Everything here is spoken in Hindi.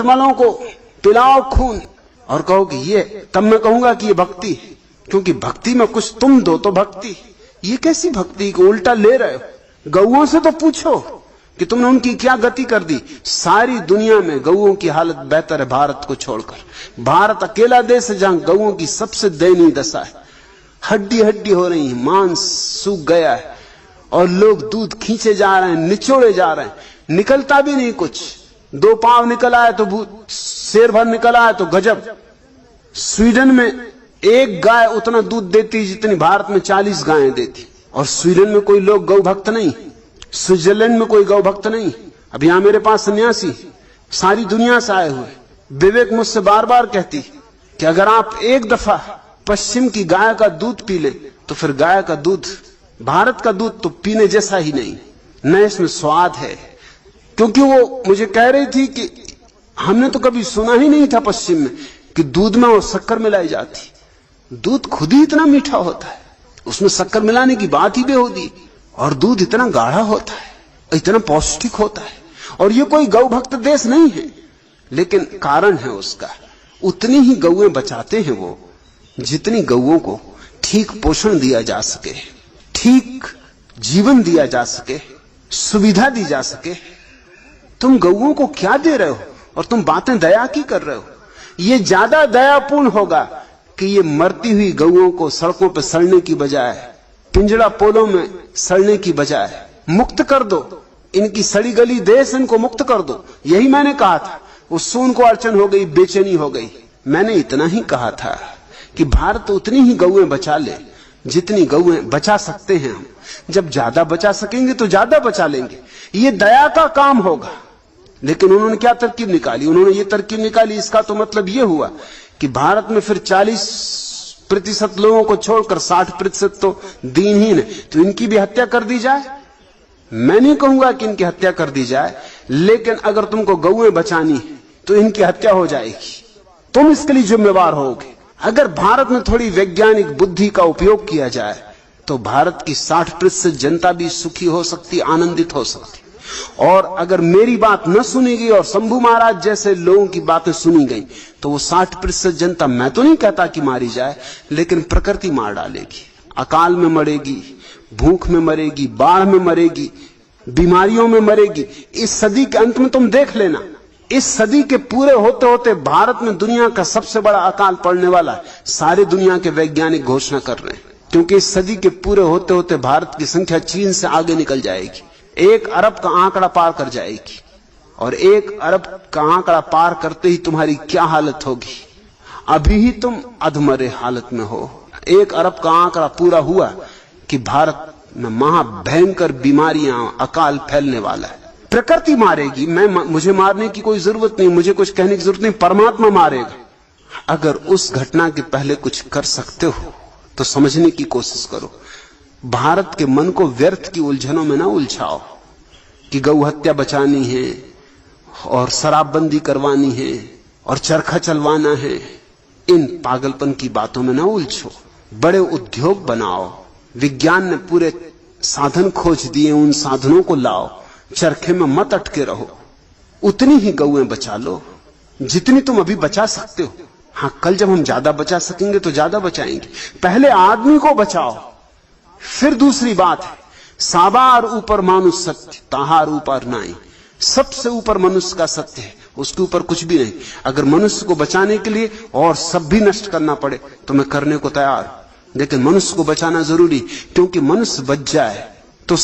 वालों को पिलाओ खून और कहो कि ये, तब मैं कहूंगा कि ये भक्ति है, क्योंकि भक्ति में कुछ तुम दो तो भक्ति। ये कैसी भक्ति को उल्टा ले रहे हो? गौओं से तो पूछो कि तुमने उनकी क्या गति कर दी। सारी दुनिया में गौओं की हालत बेहतर है भारत को छोड़कर। भारत अकेला देश है जहां गौओं की सबसे दयनीय दशा है। हड्डी हड्डी हो रही है, मांस सूख गया है और लोग दूध खींचे जा रहे हैं, निचोड़े जा रहे हैं, निकलता भी नहीं कुछ। 2 पांव निकल आए तो शेर भर निकल आए तो गजब। स्वीडन में एक गाय उतना दूध देती जितनी भारत में 40 गायें देती। और स्वीडन में कोई लोग गौ भक्त नहीं, स्विट्जरलैंड में कोई गौ भक्त नहीं। अब यहां मेरे पास सन्यासी सारी दुनिया से आए हुए। विवेक मुझसे बार बार कहती कि अगर आप एक दफा पश्चिम की गाय का दूध पी ले तो फिर गाय का दूध, भारत का दूध तो पीने जैसा ही नहीं, न इसमें स्वाद है। क्योंकि वो मुझे कह रही थी कि हमने तो कभी सुना ही नहीं था पश्चिम में कि दूध में वो शक्कर मिलाई जाती। दूध खुद ही इतना मीठा होता है, उसमें शक्कर मिलाने की बात ही बेहूदी। और दूध इतना गाढ़ा होता है, इतना पौष्टिक होता है। और ये कोई गौ भक्त देश नहीं है, लेकिन कारण है उसका। उतनी ही गौएं बचाते हैं वो जितनी गौओं को ठीक पोषण दिया जा सके, ठीक जीवन दिया जा सके, सुविधा दी जा सके। तुम गौओं को क्या दे रहे हो और तुम बातें दया की कर रहे हो। ये ज्यादा दयापूर्ण होगा कि ये मरती हुई गौओं को सड़कों पर सड़ने की बजाय, पिंजड़ा पोलों में सड़ने की बजाय मुक्त कर दो। इनकी सड़ी गली देश, इनको मुक्त कर दो। यही मैंने कहा था। उस सून को अड़चन हो गई, बेचैनी हो गई। मैंने इतना ही कहा था कि भारत उतनी ही गौएं बचा ले जितनी गौएं बचा सकते हैं हम। जब ज्यादा बचा सकेंगे तो ज्यादा बचा लेंगे। ये दया का काम होगा। लेकिन उन्होंने क्या तरकीब निकाली? उन्होंने ये तरकीब निकाली, इसका तो मतलब ये हुआ कि भारत में फिर 40% लोगों को छोड़कर 60% तो दीनहीन है, तो इनकी भी हत्या कर दी जाए। मैं नहीं कहूंगा कि इनकी हत्या कर दी जाए, लेकिन अगर तुमको गौएं बचानी है तो इनकी हत्या हो जाएगी, तुम इसके लिए जिम्मेवार होगे। अगर भारत में थोड़ी वैज्ञानिक बुद्धि का उपयोग किया जाए तो भारत की 60% जनता भी सुखी हो सकती, आनंदित हो सकती। और अगर मेरी बात न सुनी गई और शंभू महाराज जैसे लोगों की बातें सुनी गई तो वो 60% जनता, मैं तो नहीं कहता कि मारी जाए, लेकिन प्रकृति मार डालेगी। अकाल में मरेगी, भूख में मरेगी, बाढ़ में मरेगी, बीमारियों में मरेगी। इस सदी के अंत में तुम देख लेना, इस सदी के पूरे होते होते भारत में दुनिया का सबसे बड़ा अकाल पड़ने वाला है। सारे दुनिया के वैज्ञानिक घोषणा कर रहे हैं, क्योंकि इस सदी के पूरे होते होते भारत की संख्या चीन से आगे निकल जाएगी, 1 अरब का आंकड़ा पार कर जाएगी। और 1 अरब का आंकड़ा पार करते ही तुम्हारी क्या हालत होगी? अभी ही तुम अधमरे हालत में हो। 1 अरब का आंकड़ा पूरा हुआ कि भारत में महाभयंकर बीमारियां, अकाल फैलने वाला है। प्रकृति मारेगी। मुझे मारने की कोई जरूरत नहीं, मुझे कुछ कहने की जरूरत नहीं, परमात्मा मारेगा। अगर उस घटना के पहले कुछ कर सकते हो तो समझने की कोशिश करो। भारत के मन को व्यर्थ की उलझनों में ना उलझाओ कि गौ हत्या बचानी है और शराबबंदी करवानी है और चरखा चलवाना है। इन पागलपन की बातों में ना उलझो। बड़े उद्योग बनाओ। विज्ञान ने पूरे साधन खोज दिए, उन साधनों को लाओ। चरखे में मत अटके रहो। उतनी ही गौएं बचा लो जितनी तुम अभी बचा सकते हो। हाँ, कल जब हम ज्यादा बचा सकेंगे तो ज्यादा बचाएंगे। पहले आदमी को बचाओ, फिर दूसरी बात है साबार ऊपर मानुष सत्य, ताहार ऊपर नाई। सबसे ऊपर मनुष्य का सत्य है, उसके ऊपर कुछ भी नहीं। अगर मनुष्य को बचाने के लिए और सब भी नष्ट करना पड़े तो मैं करने को तैयार, लेकिन मनुष्य को बचाना जरूरी, क्योंकि मनुष्य बच जाए तो